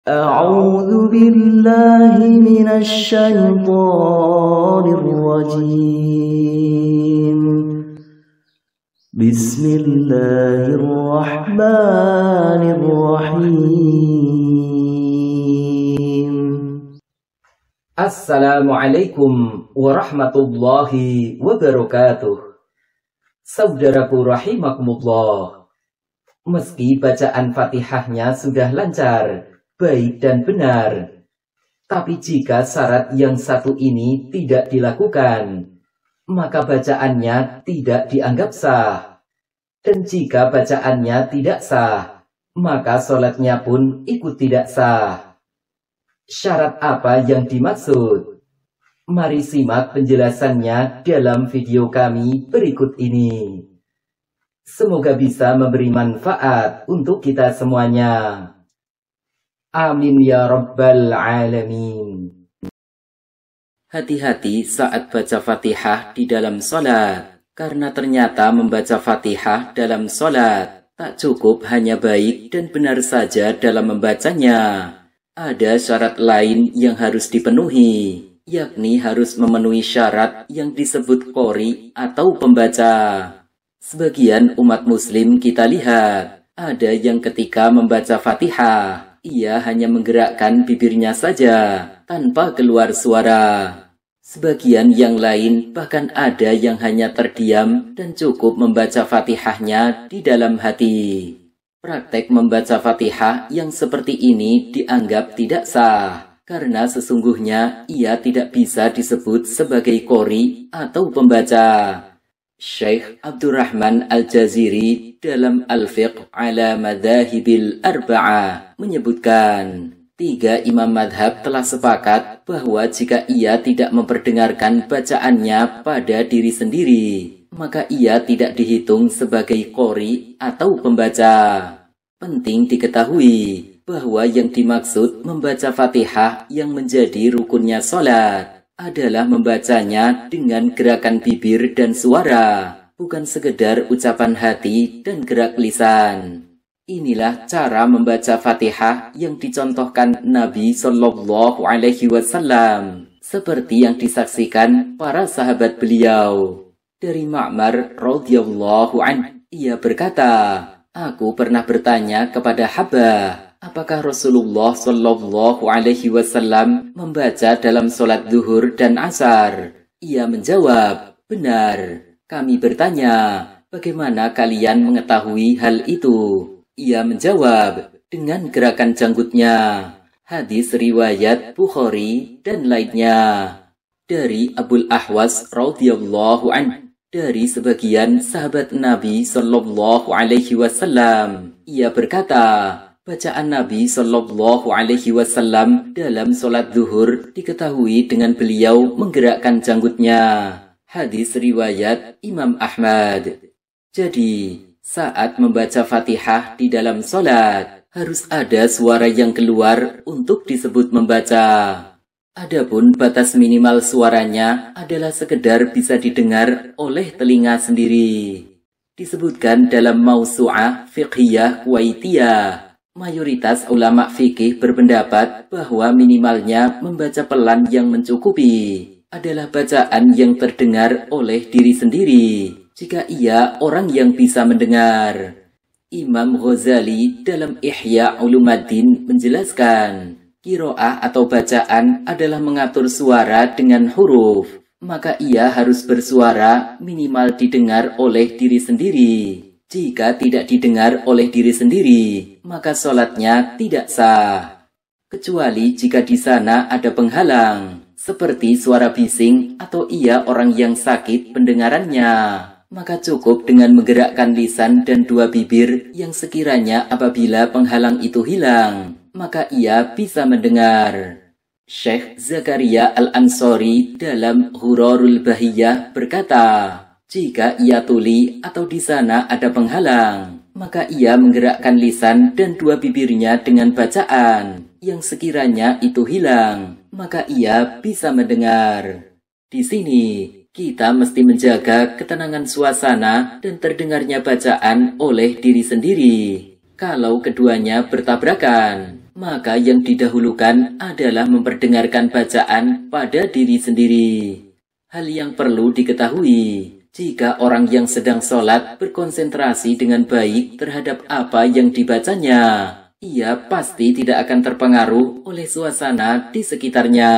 أعوذ بالله من الشيطان الرجيم بسم الله الرحمن الرحيم Assalamualaikum warahmatullahi wabarakatuh. Saudaraku rahimakumullah, meski bacaan Fatihahnya sudah lancar, baik dan benar, tapi jika syarat yang satu ini tidak dilakukan, maka bacaannya tidak dianggap sah. Dan jika bacaannya tidak sah, maka sholatnya pun ikut tidak sah. Syarat apa yang dimaksud? Mari simak penjelasannya dalam video kami berikut ini. Semoga bisa memberi manfaat untuk kita semuanya. Amin ya rabbal alamin. Hati-hati saat baca Fatihah di dalam sholat, karena ternyata membaca Fatihah dalam sholat tak cukup hanya baik dan benar saja dalam membacanya. Ada syarat lain yang harus dipenuhi, yakni harus memenuhi syarat yang disebut qori atau pembaca. Sebagian umat muslim kita lihat, ada yang ketika membaca Fatihah, ia hanya menggerakkan bibirnya saja, tanpa keluar suara. Sebagian yang lain bahkan ada yang hanya terdiam dan cukup membaca Fatihahnya di dalam hati. Praktek membaca Fatihah yang seperti ini dianggap tidak sah, karena sesungguhnya ia tidak bisa disebut sebagai qori atau pembaca. Syekh Abdurrahman Al-Jaziri dalam Al-Fiqh ala Madzahibil Arba'ah menyebutkan, 3 imam madhab telah sepakat bahwa jika ia tidak memperdengarkan bacaannya pada diri sendiri, maka ia tidak dihitung sebagai qori atau pembaca. Penting diketahui bahwa yang dimaksud membaca Fatihah yang menjadi rukunnya sholat adalah membacanya dengan gerakan bibir dan suara, bukan sekedar ucapan hati dan gerak lisan. Inilah cara membaca Fatihah yang dicontohkan Nabi Shallallahu Alaihi Wasallam, seperti yang disaksikan para sahabat beliau. Dari Ma'mar radhiyallahu anhu, ia berkata, aku pernah bertanya kepada Habah, apakah Rasulullah Shallallahu Alaihi Wasallam membaca dalam sholat zuhur dan asar? Ia menjawab, benar. Kami bertanya, bagaimana kalian mengetahui hal itu? Ia menjawab, dengan gerakan janggutnya. Hadis riwayat Bukhari dan lainnya. Dari Abul Ahwas radhiyallahu anhu, dari sebagian sahabat Nabi Shallallahu Alaihi Wasallam, ia berkata, bacaan Nabi Shallallahu Alaihi Wasallam dalam sholat zuhur diketahui dengan beliau menggerakkan janggutnya. Hadis riwayat Imam Ahmad. Jadi, saat membaca Fatihah di dalam sholat, harus ada suara yang keluar untuk disebut membaca. Adapun batas minimal suaranya adalah sekedar bisa didengar oleh telinga sendiri. Disebutkan dalam Mausu'ah Fiqhiyah Kuwaitiyah, mayoritas ulama fikih berpendapat bahwa minimalnya membaca pelan yang mencukupi adalah bacaan yang terdengar oleh diri sendiri, jika ia orang yang bisa mendengar. Imam Ghazali dalam Ihya Ulumuddin menjelaskan, qiraah atau bacaan adalah mengatur suara dengan huruf, maka ia harus bersuara minimal didengar oleh diri sendiri. Jika tidak didengar oleh diri sendiri, maka sholatnya tidak sah. Kecuali jika di sana ada penghalang, seperti suara bising atau ia orang yang sakit pendengarannya, maka cukup dengan menggerakkan lisan dan 2 bibir yang sekiranya apabila penghalang itu hilang, maka ia bisa mendengar. Syekh Zakaria Al-Ansari dalam Ghurarul Bahiyah berkata, jika ia tuli atau di sana ada penghalang, maka ia menggerakkan lisan dan 2 bibirnya dengan bacaan yang sekiranya itu hilang, maka ia bisa mendengar. Di sini, kita mesti menjaga ketenangan suasana dan terdengarnya bacaan oleh diri sendiri. Kalau keduanya bertabrakan, maka yang didahulukan adalah memperdengarkan bacaan pada diri sendiri. Hal yang perlu diketahui, jika orang yang sedang sholat berkonsentrasi dengan baik terhadap apa yang dibacanya, ia pasti tidak akan terpengaruh oleh suasana di sekitarnya.